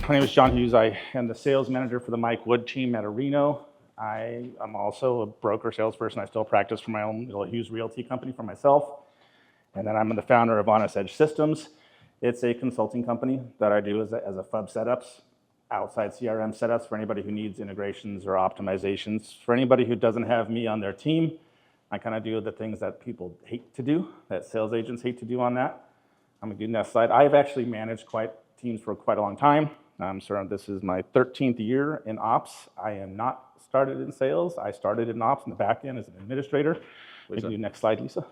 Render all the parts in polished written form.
My name is Jon Hughes. I am the sales manager for the Mike Wood team at Reno. I am also a broker salesperson. I still practice for my own little Hughes Realty company for myself. And then I'm the founder of Honest Edge Systems. It's a consulting company that I do as a FUB setups, outside CRM setups for anybody who needs integrations or optimizations. For anybody who doesn't have me on their team, I kind of do the things that people hate to do, that sales agents hate to do on that. I'm gonna do the next slide. I've actually managed teams for quite a long time. So this is my 13th year in ops. I am not started in sales. I started in ops in the back end as an administrator. We can do next slide, Lisa.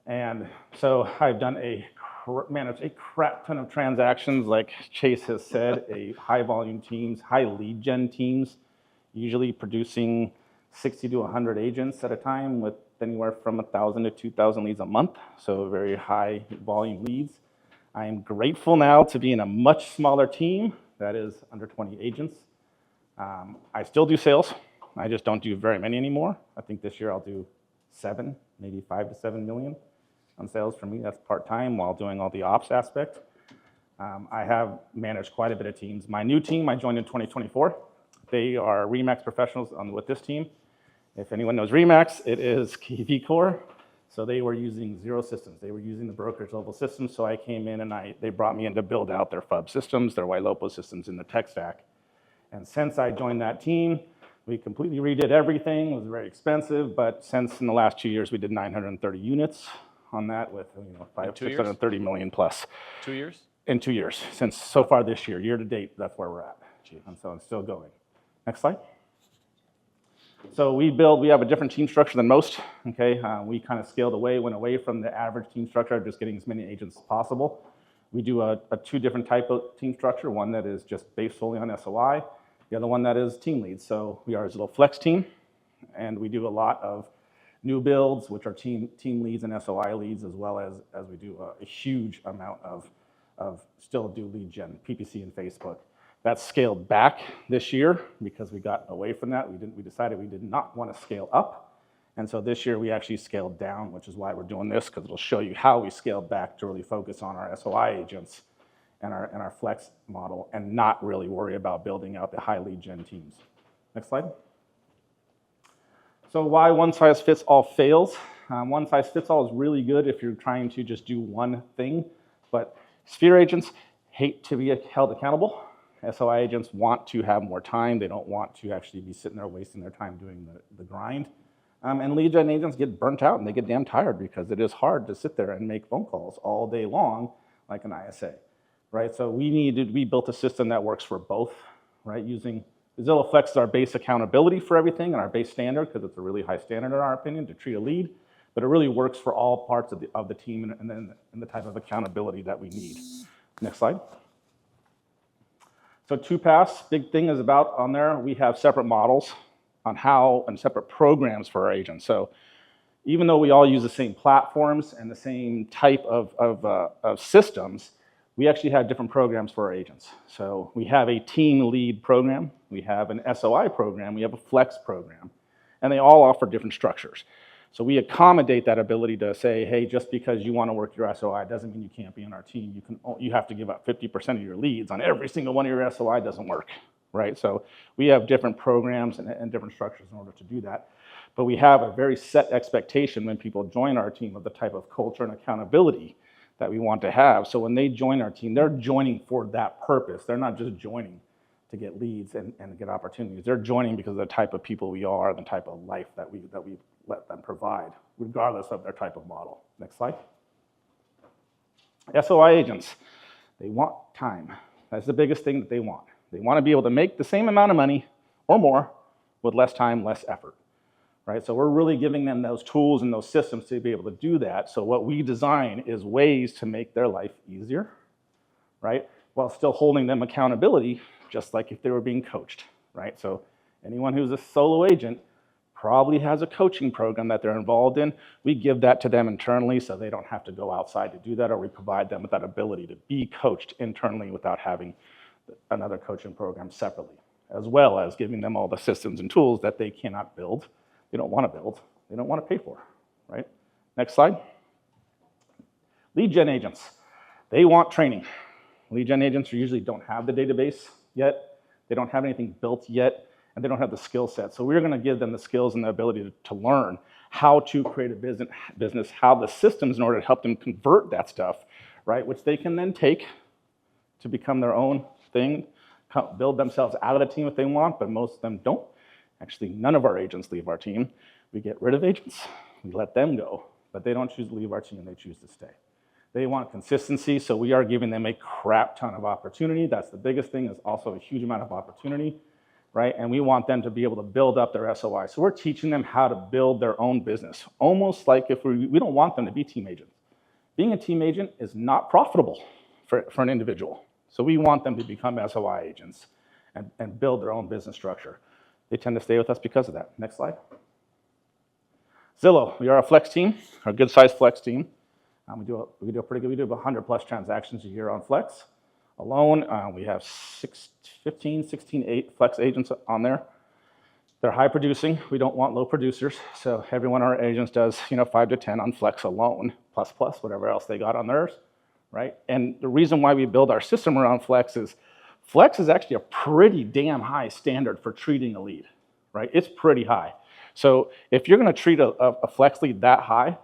And so I've managed a crap ton of transactions, like Chase has said, a high volume teams, high lead gen teams, usually producing 60 to 100 agents at a time with anywhere from 1,000 to 2,000 leads a month. So very high volume leads. I am grateful now to be in a much smaller team that is under 20 agents. I still do sales. I just don't do very many anymore. I think this year I'll do 7, maybe 5 to 7 million on sales for me. That's part-time while doing all the ops aspect. I have managed quite a bit of teams. My new team, I joined in 2024. They are RE/MAX professionals with this team. If anyone knows RE/MAX, it is KV Core. So they were using zero systems. They were using the brokerage level systems. So I came in and they brought me in to build out their FUB systems, their YLOPO systems in the tech stack. And since I joined that team, we completely redid everything. It was very expensive, but since in the last 2 years, we did 930 units on that with 630 million plus. 2 years? In 2 years, since so far this year to date, that's where we're at. And so it's still going. Next slide. So we have a different team structure than most, okay? We kind of went away from the average team structure, just getting as many agents as possible. We do a 2 different type of team structure, one that is just based solely on SOI, the other one that is team leads. So we are a little flex team, and we do a lot of new builds, which are team leads and SOI leads, as well as we do a huge amount of still do lead gen, PPC and Facebook. That's scaled back this year because we got away from that. We decided we did not want to scale up. And so this year we actually scaled down, which is why we're doing this, because it'll show you how we scaled back to really focus on our SOI agents and our flex model and not really worry about building out the high lead gen teams. Next slide. So why one size fits all fails? One size fits all is really good if you're trying to just do one thing, but Sphere agents hate to be held accountable. SOI agents want to have more time. They don't want to actually be sitting there wasting their time doing the grind. And lead gen agents get burnt out and they get damn tired because it is hard to sit there and make phone calls all day long like an ISA, right? So we built a system that works for both, right? Using Zillow Flex is our base accountability for everything and our base standard, because it's a really high standard in our opinion to treat a lead, but it really works for all parts of the team and the type of accountability that we need. Next slide. So 2Pass, big thing is about on there, we have separate models on how and separate programs for our agents. So even though we all use the same platforms and the same type of systems, we actually have different programs for our agents. So we have a team lead program, we have an SOI program, we have a flex program, and they all offer different structures. So we accommodate that ability to say, hey, just because you want to work your SOI doesn't mean you can't be in our team. You have to give up 50% of your leads on every single one of your SOI. Doesn't work, right? So we have different programs and different structures in order to do that. But we have a very set expectation when people join our team of the type of culture and accountability that we want to have. So when they join our team, they're joining for that purpose. They're not just joining to get leads and get opportunities. They're joining because of the type of people we are, the type of life that we let them provide, regardless of their type of model. Next slide. SOI agents, they want time. That's the biggest thing that they want. They want to be able to make the same amount of money or more with less time, less effort, right? So we're really giving them those tools and those systems to be able to do that. So what we design is ways to make their life easier, right? While still holding them accountability, just like if they were being coached, right? So anyone who's a solo agent probably has a coaching program that they're involved in. We give that to them internally so they don't have to go outside to do that, or we provide them with that ability to be coached internally without having another coaching program separately, as well as giving them all the systems and tools that they cannot build, they don't want to build, they don't want to pay for, right? Next slide. Lead gen agents, they want training. Lead gen agents usually don't have the database yet, they don't have anything built yet, and they don't have the skill set. So we're gonna give them the skills and the ability to learn how to create a business, how the systems in order to help them convert that stuff, right? Which they can then take to become their own thing, build themselves out of the team if they want, but most of them don't. Actually, none of our agents leave our team. We get rid of agents, we let them go, but they don't choose to leave our team, they choose to stay. They want consistency, so we are giving them a crap ton of opportunity. That's the biggest thing, is also a huge amount of opportunity, right? And we want them to be able to build up their SOI. So we're teaching them how to build their own business, almost like if we don't want them to be team agents. Being a team agent is not profitable for an individual. So we want them to become SOI agents and build their own business structure. They tend to stay with us because of that. Next slide. Zillow, we are a flex team, a good-sized flex team. We do pretty good. We do about 100 plus transactions a year on Flex. Alone, we have 16 flex agents on there. They're high producing. We don't want low producers. So every one of our agents does, 5 to 10 on Flex alone, plus whatever else they got on theirs, right? And the reason why we build our system around Flex is actually a pretty damn high standard for treating a lead, right? It's pretty high. So if you're gonna treat a Flex lead that high,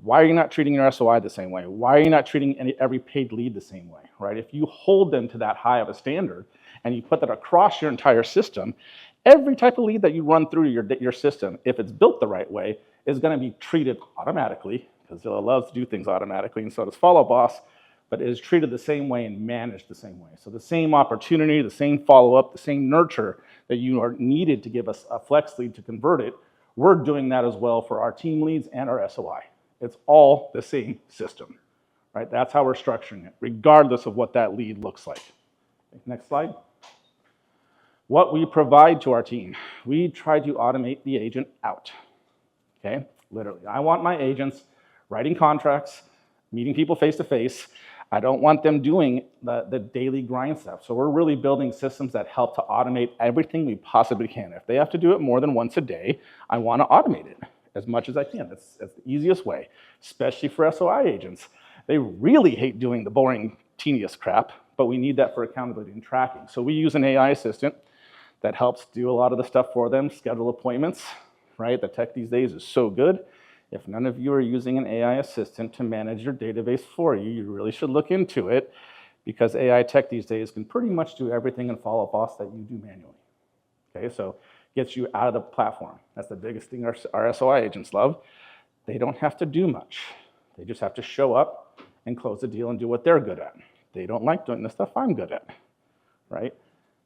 why are you not treating your SOI the same way? Why are you not treating every paid lead the same way, right? If you hold them to that high of a standard and you put that across your entire system, every type of lead that you run through your system, if it's built the right way, is gonna be treated automatically, because Zillow loves to do things automatically, and so does Follow Boss, but it is treated the same way and managed the same way. So the same opportunity, the same follow-up, the same nurture that you are needed to give us a Flex lead to convert it, we're doing that as well for our team leads and our SOI. It's all the same system, right? That's how we're structuring it, regardless of what that lead looks like. Next slide. What we provide to our team. We try to automate the agent out, okay? Literally, I want my agents writing contracts, meeting people face-to-face. I don't want them doing the daily grind stuff. So we're really building systems that help to automate everything we possibly can. If they have to do it more than once a day, I want to automate it as much as I can. That's the easiest way, especially for SOI agents. They really hate doing the boring, tedious crap, but we need that for accountability and tracking. So we use an AI assistant that helps do a lot of the stuff for them, schedule appointments, right? The tech these days is so good. If none of you are using an AI assistant to manage your database for you, you really should look into it, because AI tech these days can pretty much do everything in Follow Boss that you do manually. Okay, so gets you out of the platform. That's the biggest thing our SOI agents love. They don't have to do much. They just have to show up and close the deal and do what they're good at. They don't like doing the stuff I'm good at, right?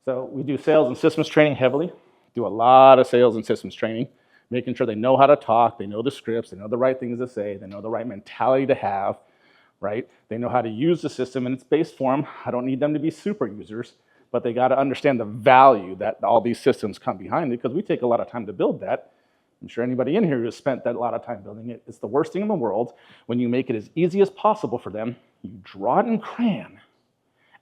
So we do sales and systems training heavily, do a lot of sales and systems training, making sure they know how to talk, they know the scripts, they know the right things to say, they know the right mentality to have, right? They know how to use the system in its base form. I don't need them to be super users, but they got to understand the value that all these systems come behind it, because we take a lot of time to build that. I'm sure anybody in here who has spent that lot of time building it, it's the worst thing in the world when you make it as easy as possible for them, you draw it in crayon,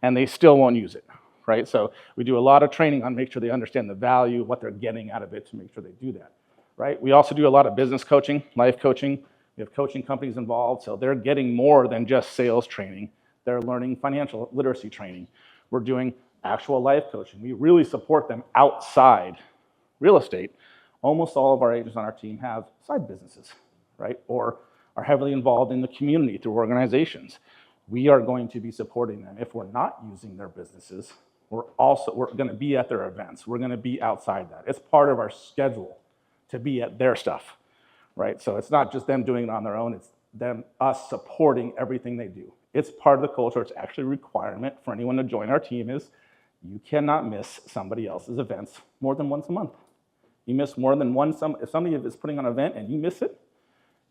and they still won't use it, right? So we do a lot of training on make sure they understand the value, what they're getting out of it to make sure they do that, right? We also do a lot of business coaching, life coaching. We have coaching companies involved, so they're getting more than just sales training. They're learning financial literacy training. We're doing actual life coaching. We really support them outside real estate. Almost all of our agents on our team have side businesses, right? Or are heavily involved in the community through organizations. We are going to be supporting them. If we're not using their businesses, we're going to be at their events. We're going to be outside that. It's part of our schedule to be at their stuff, right? So it's not just them doing it on their own. It's us supporting everything they do. It's part of the culture. It's actually a requirement for anyone to join our team is you cannot miss somebody else's events more than once a month. You miss more than one, if somebody is putting on an event and you miss it,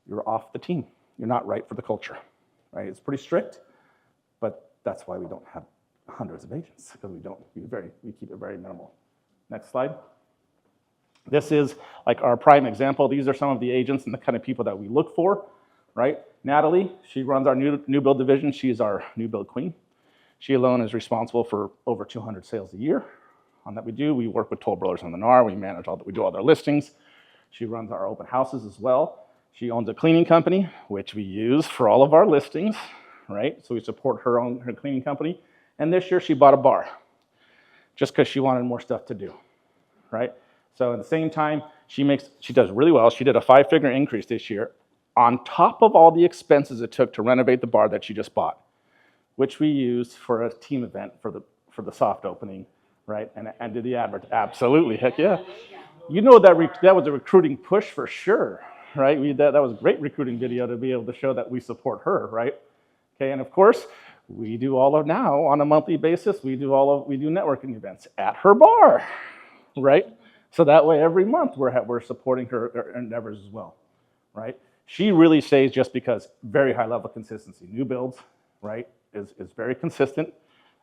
you're off the team. You're not right for the culture, right? It's pretty strict, but that's why we don't have hundreds of agents, because we keep it very minimal. Next slide. This is like our prime example. These are some of the agents and the kind of people that we look for, right? Natalie, she runs our new build division. She's our new build queen. She alone is responsible for over 200 sales a year. On that we do. We work with Toll Brothers on the NAR. We do all their listings. She runs our open houses as well. She owns a cleaning company, which we use for all of our listings, right? So we support her cleaning company. And this year she bought a bar just because she wanted more stuff to do, right? So at the same time, she does really well. She did a 5-figure increase this year on top of all the expenses it took to renovate the bar that she just bought, which we used for a team event for the soft opening, right? And did the advert. Absolutely, heck yeah. You know that was a recruiting push for sure, right? That was a great recruiting video to be able to show that we support her, right? Okay, and of course, we do all of now on a monthly basis. We do networking events at her bar, right? So that way, every month we're supporting her endeavors as well, right? She really stays just because very high level consistency. New builds, right, is very consistent.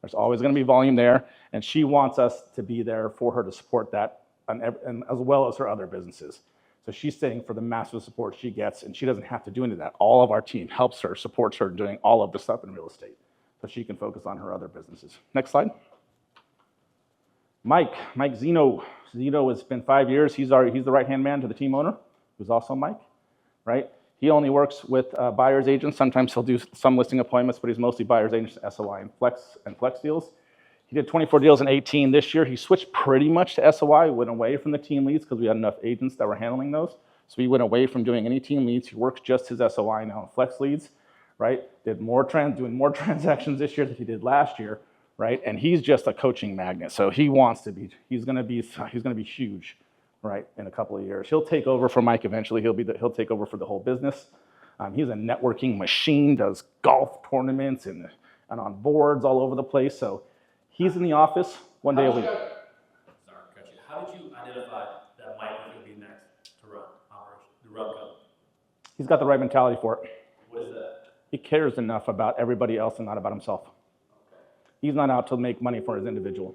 There's always going to be volume there, and she wants us to be there for her to support that, and as well as her other businesses. So she's staying for the massive support she gets, and she doesn't have to do any of that. All of our team helps her, supports her doing all of the stuff in real estate, so she can focus on her other businesses. Next slide. Mike Zeno. Zeno has been 5 years. He's the right-hand man to the team owner, who's also Mike, right? He only works with buyer's agents. Sometimes he'll do some listing appointments, but he's mostly buyer's agents, SOI, and flex deals. He did 24 deals in 18 this year. He switched pretty much to SOI, went away from the team leads because we had enough agents that were handling those. So he went away from doing any team leads. He works just his SOI now in flex leads, right? Doing more transactions this year than he did last year, right? And he's just a coaching magnet. So he's going to be huge, right? In a couple of years, he'll take over for Mike eventually. He'll take over for the whole business. He's a networking machine. Does golf tournaments and on boards all over the place. So he's in the office one day a week. Sorry, how did you identify that Mike was going to be next to run operation, the run company? He's got the right mentality for it. What is that? He cares enough about everybody else and not about himself. Okay. He's not out to make money for his individual.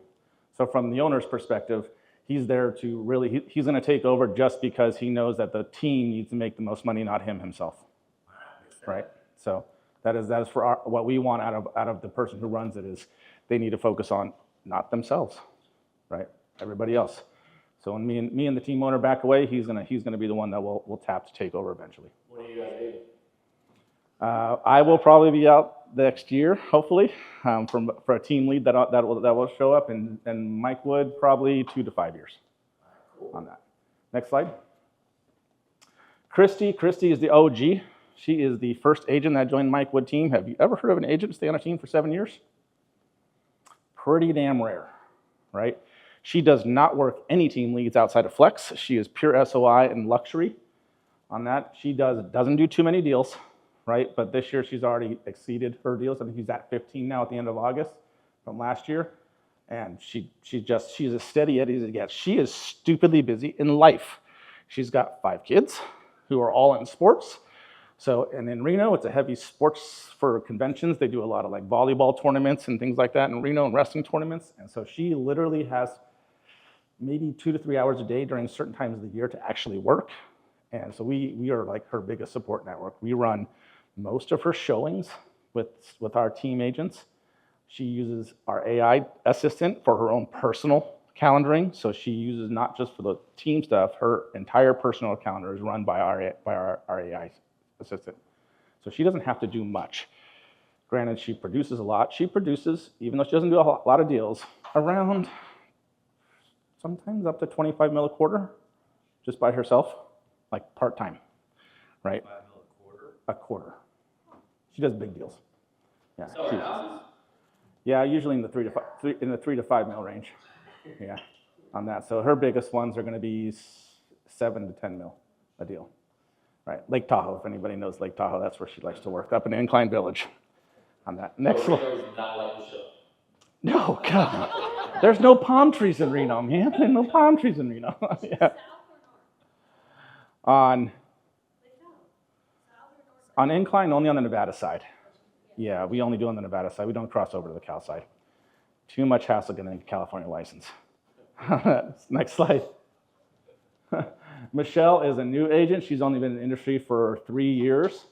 So from the owner's perspective, he's there to really, he's going to take over just because he knows that the team needs to make the most money, not himself, right? So that is for what we want out of the person who runs it is they need to focus on not themselves, right? Everybody else. So when me and the team owner back away, he's gonna be the one that we'll tap to take over eventually. What are you guys doing? I will probably be out next year, hopefully, for a team lead that will show up, and Mike Wood probably 2 to 5 years on that. Next slide. Christy is the OG. She is the first agent that joined Mike Wood team. Have you ever heard of an agent stay on a team for 7 years? Pretty damn rare, right? She does not work any team leads outside of Flex. She is pure SOI and luxury on that. She doesn't do too many deals, right? But this year she's already exceeded her deals. I think she's at 15 now at the end of August from last year. And she's as steady as it gets. She is stupidly busy in life. She's got 5 kids who are all in sports. So, and in Reno, it's a heavy sports for conventions. They do a lot of like volleyball tournaments and things like that in Reno, and wrestling tournaments. And so she literally has maybe 2 to 3 hours a day during certain times of the year to actually work. And so we are like her biggest support network. We run most of her showings with our team agents. She uses our AI assistant for her own personal calendaring. So she uses not just for the team stuff, her entire personal calendar is run by our AI assistant. So she doesn't have to do much. Granted, she produces a lot. She produces, even though she doesn't do a lot of deals, around sometimes up to 25 mil a quarter just by herself, like part-time, right? 5 mil a quarter? A quarter. She does big deals. Yeah. Houses? Yeah, usually in the 3 to 5 mil range. Yeah, on that. So her biggest ones are going to be 7 to 10 mil a deal. Right, Lake Tahoe, if anybody knows Lake Tahoe, that's where she likes to work, up in Incline Village on that. Next one. Not like the show. No, God. There's no palm trees in Reno, man. There's no palm trees in Reno. Yeah. On Incline, only on the Nevada side. Yeah, we only do on the Nevada side. We don't cross over to the Cal side. Too much hassle getting a California license. Next slide. Michelle is a new agent. She's only been in the industry for 3 years.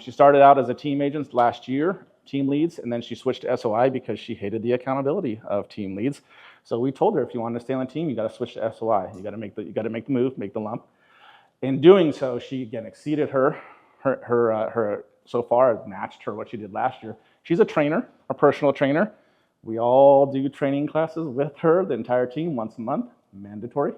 She started out as a team agent last year, team leads, and then she switched to SOI because she hated the accountability of team leads. So we told her, if you want to stay on the team, you got to switch to SOI. You got to make the move, make the lump. In doing so, she again exceeded her so far, matched her what she did last year. She's a trainer, a personal trainer. We all do training classes with her, the entire team, once a month, mandatory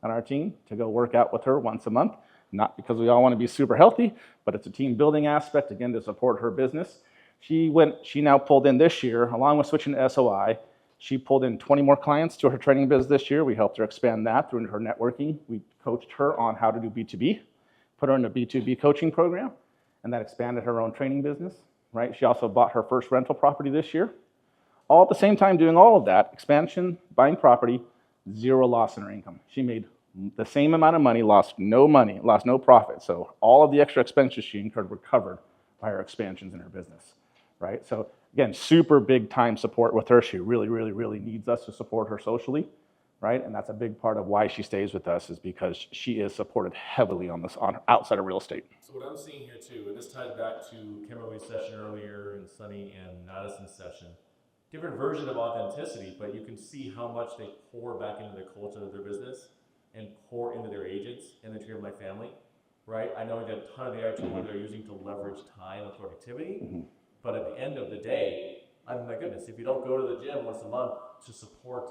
on our team to go work out with her once a month. Not because we all want to be super healthy, but it's a team building aspect, again, to support her business. She now pulled in this year, along with switching to SOI, she pulled in 20 more clients to her training business this year. We helped her expand that through her networking. We coached her on how to do B2B, put her in a B2B coaching program, and that expanded her own training business, right? She also bought her first rental property this year. All at the same time doing all of that, expansion, buying property, zero loss in her income. She made the same amount of money, lost no profit. So all of the extra expenses she incurred were covered by her expansions in her business, right? So again, super big time support with her. She really, really, really needs us to support her socially, right? And that's a big part of why she stays with us, is because she is supported heavily on outside of real estate. So what I'm seeing here too, and this ties back to Kimberly's session earlier and Sunny and Madison's session, different version of authenticity, but you can see how much they pour back into the culture of their business and pour into their agents and the Tree of My Family, right? I know that a ton of the tools they're using to leverage time and productivity, but at the end of the day, I mean, my goodness, if you don't go to the gym once a month to support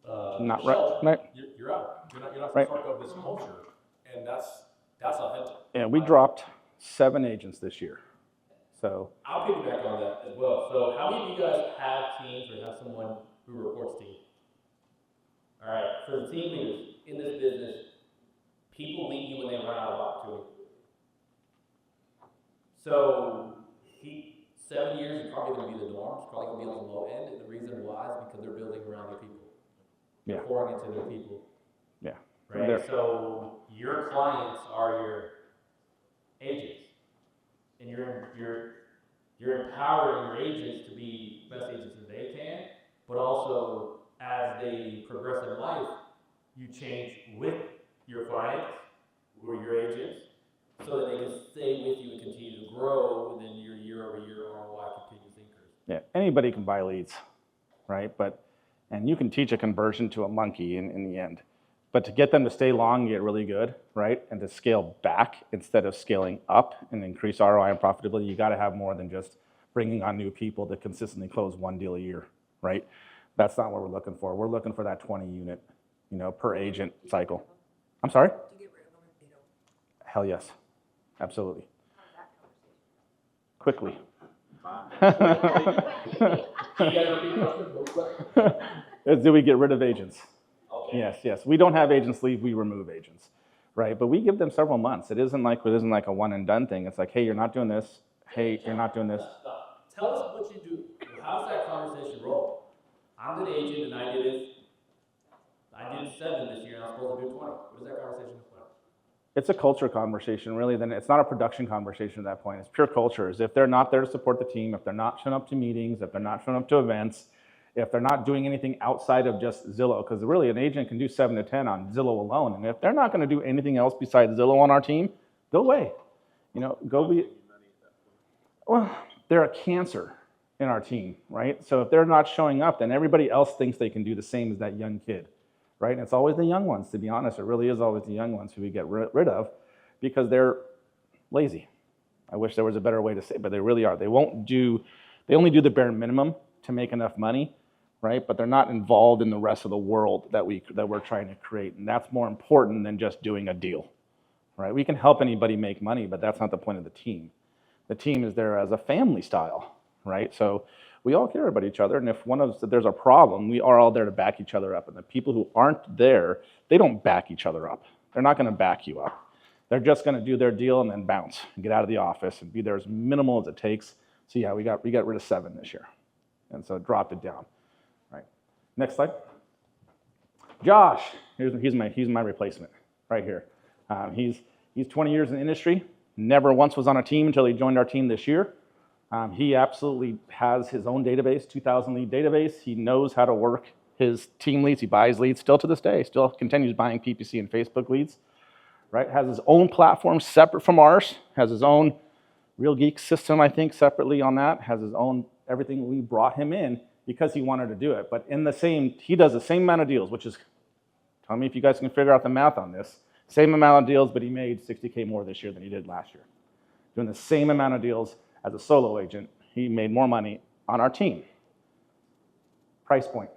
Not shelter, right. you're out. You're not Right. part of this culture, and that's authentic. Yeah, we dropped 7 agents this year. So I'll piggyback on that as well. So how many of you guys have teams or have someone who reports to you? All right, for the team leaders in this business, people leave you when they run out of opportunity. So 7 years is probably going to be the norm. It's probably going to be on the low end. And the reason why is because they're building around their people. They're pouring into their people. Yeah. Right? So your clients are your agents. And you're empowering your agents to be the best agents that they can, but also as they progress in life, you change with your clients or your agents so that they can stay with you and continue to grow, and then your year-over-year ROI continues to increase. Yeah, anybody can buy leads, right? And you can teach a conversion to a monkey in the end. But to get them to stay long and get really good, right, and to scale back instead of scaling up and increase ROI and profitability, you got to have more than just bringing on new people to consistently close 1 deal a year, right? That's not what we're looking for. We're looking for that 20 unit, per agent cycle. I'm sorry? Do you get rid of them if they don't? Hell yes, absolutely. Quickly. Do we get rid of agents? Okay. Yes. We don't have agents leave, we remove agents, right? But we give them several months. It isn't like a one and done thing. It's like, hey, you're not doing this. Hey, you're not doing this. Tell us what you do. How does that conversation roll? I'm the agent and I did 7 this year and I'm supposed to do 20. What does that conversation look like? It's a culture conversation, really. Then it's not a production conversation at that point. It's pure culture. If they're not there to support the team, if they're not showing up to meetings, if they're not showing up to events, if they're not doing anything outside of just Zillow, because really an agent can do 7 to 10 on Zillow alone. And if they're not going to do anything else besides Zillow on our team, go away. Well, they're a cancer in our team, right? So if they're not showing up, then everybody else thinks they can do the same as that young kid, right? And it's always the young ones, to be honest. It really is always the young ones who we get rid of because they're lazy. I wish there was a better way to say it, but they really are. They only do the bare minimum to make enough money, right? But they're not involved in the rest of the world that we're trying to create. And that's more important than just doing a deal, right? We can help anybody make money, but that's not the point of the team. The team is there as a family style, right? So we all care about each other, and if there's a problem, we are all there to back each other up. And the people who aren't there, they don't back each other up. They're not going to back you up. They're just going to do their deal and then bounce and get out of the office and be there as minimal as it takes. So yeah, we got rid of 7 this year, and so it dropped it down. Right. Next slide. Josh, he's my replacement right here. He's 20 years in the industry. Never once was on a team until he joined our team this year. He absolutely has his own database, 2,000 lead database. He knows how to work his team leads. He buys leads still to this day. Still continues buying PPC and Facebook leads. Right? Has his own platform separate from ours. Has his own Real Geek system, I think, separately on that. Has his own everything. We brought him in because he wanted to do it. But he does the same amount of deals, which is, tell me if you guys can figure out the math on this. Same amount of deals, but he made $60K more this year than he did last year. Doing the same amount of deals as a solo agent, he made more money on our team. Price point.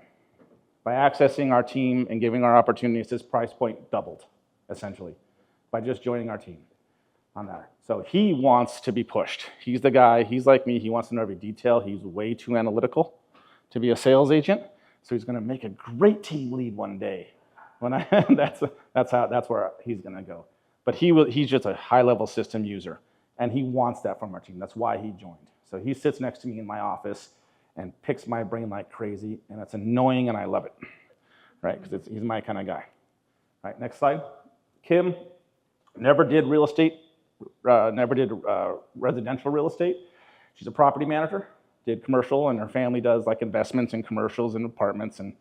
By accessing our team and giving our opportunities, his price point doubled, essentially, by just joining our team on that. So he wants to be pushed. He's the guy, he's like me, he wants to know every detail. He's way too analytical to be a sales agent. So he's gonna make a great team lead one day. That's where he's gonna go. But he's just a high-level system user, and he wants that from our team. That's why he joined. So he sits next to me in my office and picks my brain like crazy, and it's annoying, and I love it, right? Because he's my kind of guy. All right, next slide. Kim never did real estate, never did residential real estate. She's a property manager, did commercial, and her family does like investments in commercials and apartments and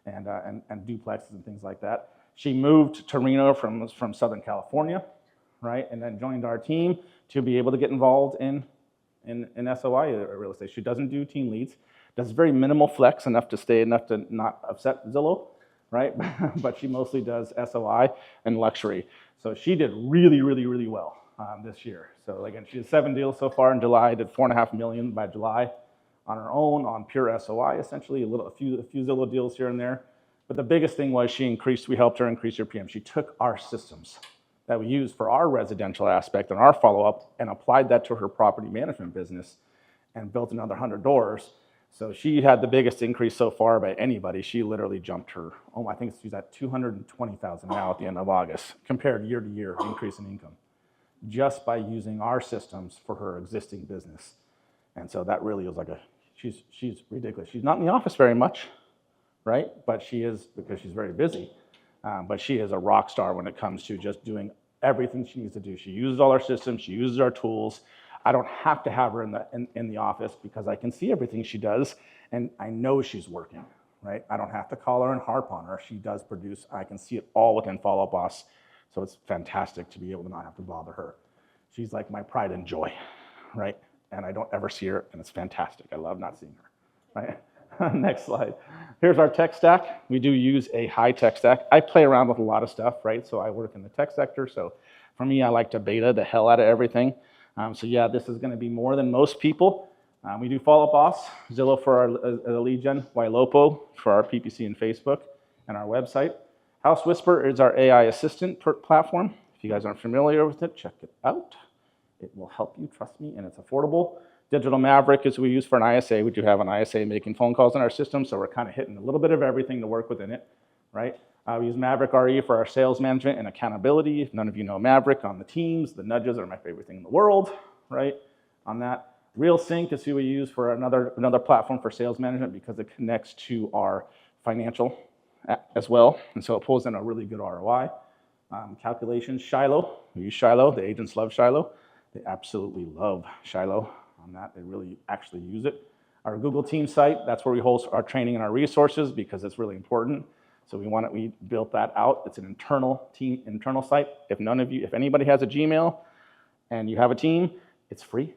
duplexes and things like that. She moved to Reno from Southern California, right, and then joined our team to be able to get involved in SOI real estate. She doesn't do team leads, does very minimal flex, enough to not upset Zillow, right? But she mostly does SOI and luxury. So she did really, really, really well this year. So again, she did 7 deals so far in July, did $4.5 million by July on her own, on pure SOI, essentially, a few Zillow deals here and there. But the biggest thing was we helped her increase her PM. She took our systems that we use for our residential aspect and our follow-up and applied that to her property management business and built another 100 doors. So she had the biggest increase so far by anybody. She literally jumped her, I think she's at 220,000 now at the end of August, compared year to year increase in income, just by using our systems for her existing business. And so that really was she's ridiculous. She's not in the office very much, right? But she is, because she's very busy. But she is a rock star when it comes to just doing everything she needs to do. She uses all our systems, she uses our tools. I don't have to have her in the office because I can see everything she does, and I know she's working, right? I don't have to call her and harp on her. She does produce. I can see it all within Follow Up Boss, so it's fantastic to be able to not have to bother her. She's like my pride and joy, right? And I don't ever see her, and it's fantastic. I love not seeing her, right? Next slide. Here's our tech stack. We do use a high tech stack. I play around with a lot of stuff, right? So I work in the tech sector. So for me, I like to beta the hell out of everything. So yeah, this is going to be more than most people. We do Follow Up Boss, Zillow for our lead gen, Ylopo for our PPC and Facebook, and our website. House Whisper is our AI assistant platform. If you guys aren't familiar with it, check it out. It will help you, trust me, and it's affordable. Digital Maverick is we use for an ISA. We do have an ISA making phone calls in our system, so we're kind of hitting a little bit of everything to work within it, right? We use Maverick RE for our sales management and accountability. If none of you know Maverick on the teams, the nudges are my favorite thing in the world, right? On that. RealSync is who we use for another platform for sales management because it connects to our financial as well, and so it pulls in a really good ROI. Calculations, Shiloh. We use Shiloh. The agents love Shiloh. They absolutely love Shiloh. On that, they really actually use it. Our Google Team site, that's where we host our training and our resources because it's really important. So we built that out. It's an internal site. If anybody has a Gmail and you have a team, it's free.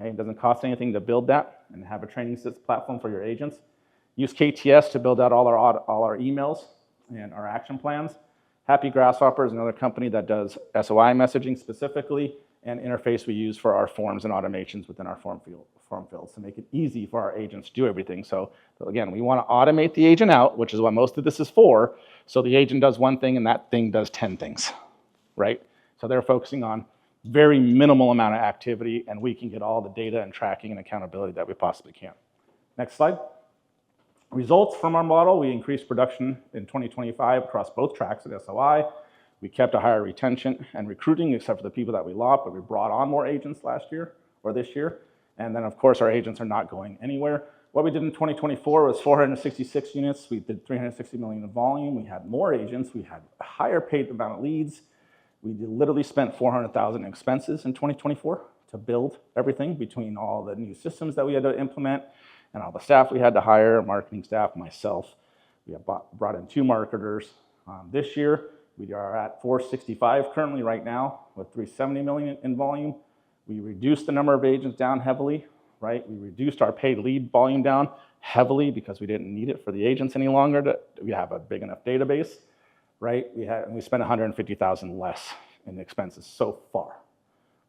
Okay? It doesn't cost anything to build that and have a training platform for your agents. Use KTS to build out all our emails and our action plans. Happy Grasshopper is another company that does SOI messaging specifically, and interface we use for our forms and automations within our form fields to make it easy for our agents to do everything. So again, we want to automate the agent out, which is what most of this is for, so the agent does one thing and that thing does 10 things, right? So they're focusing on very minimal amount of activity, and we can get all the data and tracking and accountability that we possibly can. Next slide. Results from our model, we increased production in 2025 across both tracks at SOI. We kept a higher retention and recruiting, except for the people that we lost, but we brought on more agents last year or this year. And then, of course, our agents are not going anywhere. What we did in 2024 was 466 units. We did 360 million in volume. We had more agents. We had a higher paid amount of leads. We literally spent $400,000 in expenses in 2024 to build everything between all the new systems that we had to implement and all the staff we had to hire, marketing staff, myself. We have brought in 2 marketers. This year, we are at 465 currently right now with 370 million in volume. We reduced the number of agents down heavily, right? We reduced our paid lead volume down heavily because we didn't need it for the agents any longer. We have a big enough database, right? We spent 150,000 less in expenses so far,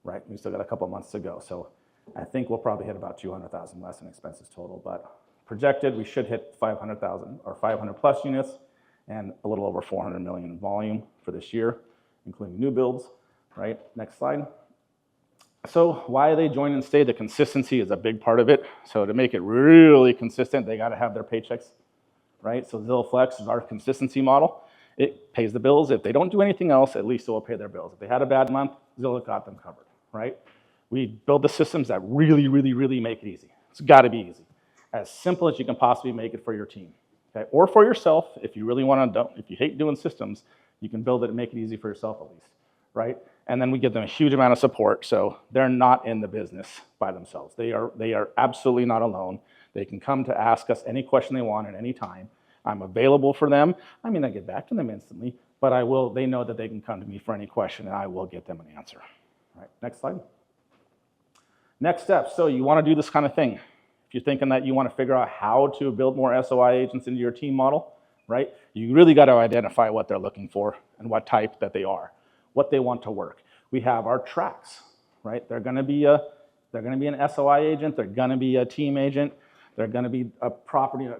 right? We still got a couple months to go. So I think we'll probably hit about 200,000 less in expenses total, but projected we should hit 500,000 or 500 plus units and a little over 400 million in volume for this year, including new builds, right? Next slide. So why they join and stay, the consistency is a big part of it. So to make it really consistent, they got to have their paychecks, right? So Zillow Flex is our consistency model. It pays the bills. If they don't do anything else, at least it will pay their bills. If they had a bad month, Zillow got them covered, right? We build the systems that really, really, really make it easy. It's got to be easy. As simple as you can possibly make it for your team, okay? Or for yourself, if you really want to, if you hate doing systems, you can build it and make it easy for yourself at least, right? And then we give them a huge amount of support, so they're not in the business by themselves. They are absolutely not alone. They can come to ask us any question they want at any time. I'm available for them. I mean, I get back to them instantly, but they know that they can come to me for any question and I will get them an answer. All right, next slide. Next step, so you want to do this kind of thing. If you're thinking that you want to figure out how to build more SOI agents into your team model, right? You really got to identify what they're looking for and what type that they are, what they want to work. We have our tracks, right? They're going to be an SOI agent. They're going to be a team agent. They're going to be a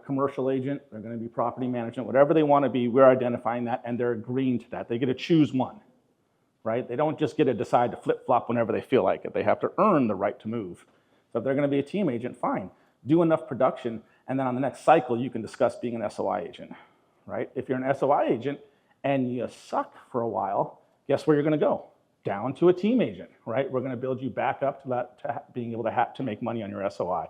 commercial agent. They're going to be property management. Whatever they want to be, we're identifying that, and they're agreeing to that. They get to choose one, right? They don't just get to decide to flip-flop whenever they feel like it. They have to earn the right to move. So if they're going to be a team agent, fine. Do enough production, and then on the next cycle, you can discuss being an SOI agent, right? If you're an SOI agent and you suck for a while, guess where you're going to go? Down to a team agent, right? We're going to build you back up to that, to being able to make money on your SOI.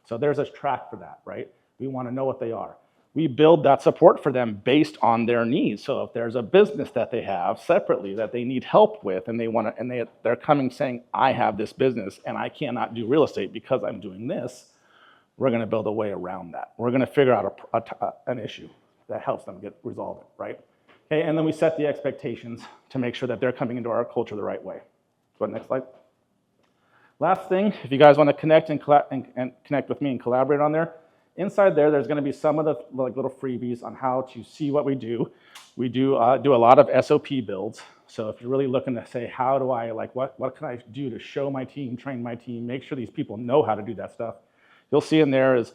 So there's a track for that, right? We want to know what they are. We build that support for them based on their needs. So if there's a business that they have separately that they need help with, and they're coming saying, I have this business and I cannot do real estate because I'm doing this, we're going to build a way around that. We're going to figure out an issue that helps them resolve it, right? Okay, and then we set the expectations to make sure that they're coming into our culture the right way. Go ahead, next slide. Last thing, if you guys want to connect and connect with me and collaborate on there, inside there's going to be some of the little freebies on how to see what we do. We do a lot of SOP builds. So if you're really looking to say, how do I, what can I do to show my team, train my team, make sure these people know how to do that stuff, you'll see in there is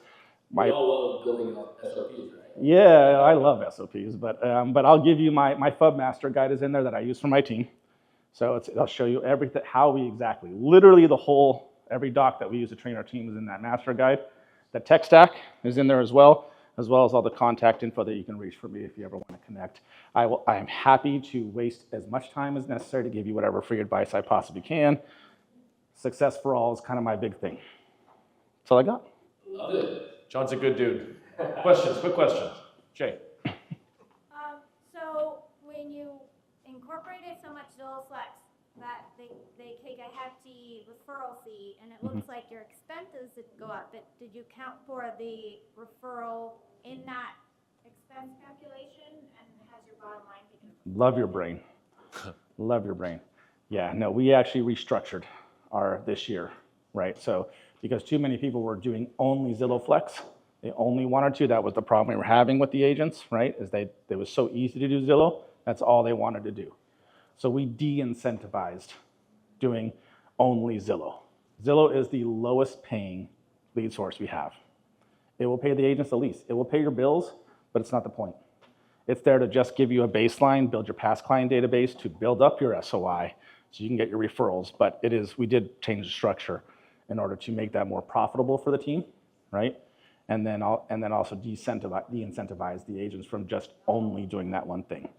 We all love building up SOPs, right? Yeah, I love SOPs, but I'll give you my FUB master guide is in there that I use for my team. So I'll show you everything, how we exactly, literally every doc that we use to train our team is in that master guide. The tech stack is in there as well as all the contact info that you can reach for me if you ever want to connect. I am happy to waste as much time as necessary to give you whatever free advice I possibly can. Success for all is kind of my big thing. That's all I got. Love it. John's a good dude. Questions, quick questions. Jay. So when you incorporated so much Zillow Flex that they take a hefty referral fee, and it looks like your expenses did go up, but did you count for the referral in that expense calculation, and has your bottom line taken? Love your brain. Love your brain. Yeah, no, we actually restructured this year, right? So because too many people were doing only Zillow Flex, they only wanted to. That was the problem we were having with the agents, right? It was so easy to do Zillow. That's all they wanted to do. So we de-incentivized doing only Zillow. Zillow is the lowest paying lead source we have. It will pay the agents the least. It will pay your bills, but it's not the point. It's there to just give you a baseline, build your past client database to build up your SOI so you can get your referrals. But we did change the structure in order to make that more profitable for the team, right? And then also de-incentivize the agents from just only doing that one thing.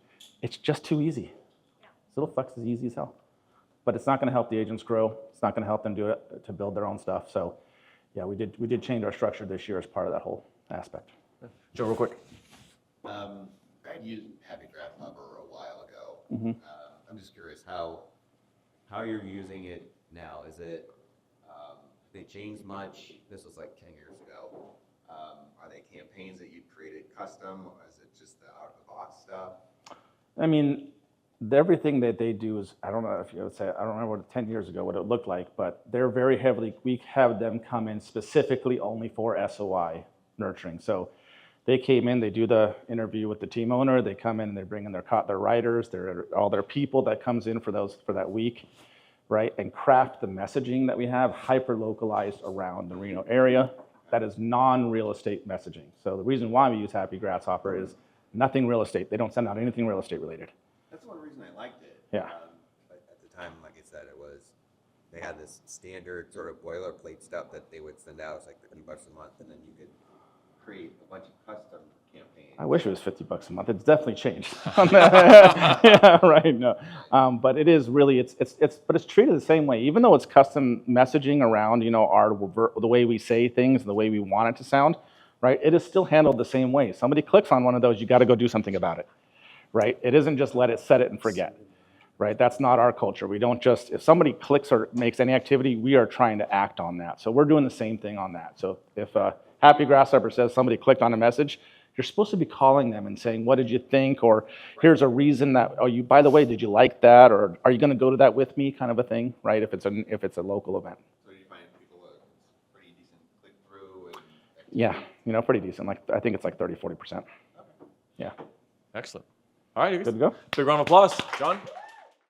It's just too easy. Zillow Flex is easy as hell, but it's not going to help the agents grow. It's not going to help them do it to build their own stuff. So, yeah, we did change our structure this year as part of that whole aspect. Joe, real quick. I used Happy Draft Hubber a while ago. Mm-hmm. I'm just curious how you're using it now. Is it they changed much? This was like 10 years ago. Are they campaigns that you've created custom, or is it just the out-of-the-box stuff? I mean, everything that they do is, I don't know if you would say, I don't remember 10 years ago what it looked like, but they're very heavily, we have them come in specifically only for SOI nurturing. So they came in, they do the interview with the team owner, they come in and they bring in their writers, all their people that comes in for that week, right? And craft the messaging that we have hyper-localized around the Reno area, That is non-real estate messaging. So the reason why we use Happy Grasshopper is nothing real estate. They don't send out anything real estate related. That's one reason I liked it. Yeah. But at the time, like I said, they had this standard sort of boilerplate stuff that they would send out. It's like $50 a month, and then you could create a bunch of custom campaigns. I wish it was $50 a month. It's definitely changed. Yeah, right. No, but it is really but it's treated the same way. Even though it's custom messaging around the way we say things and the way we want it to sound, right? It is still handled the same way. Somebody clicks on one of those, you got to go do something about it, right? It isn't just let it set it and forget, right? That's not our culture. We don't just if somebody clicks or makes any activity, we are trying to act on that. So we're doing the same thing on that. So if Happy Grasshopper says somebody clicked on a message, you're supposed to be calling them and saying, what did you think? Or here's a reason that, by the way, did you like that? Or are you going to go to that with me, kind of a thing, right? If it's a local event. So do you find people pretty decent click through? And Yeah, pretty decent. I think it's like 30, 40%. Yeah. Excellent. All right, you guys. Good to go? Big round of applause. John?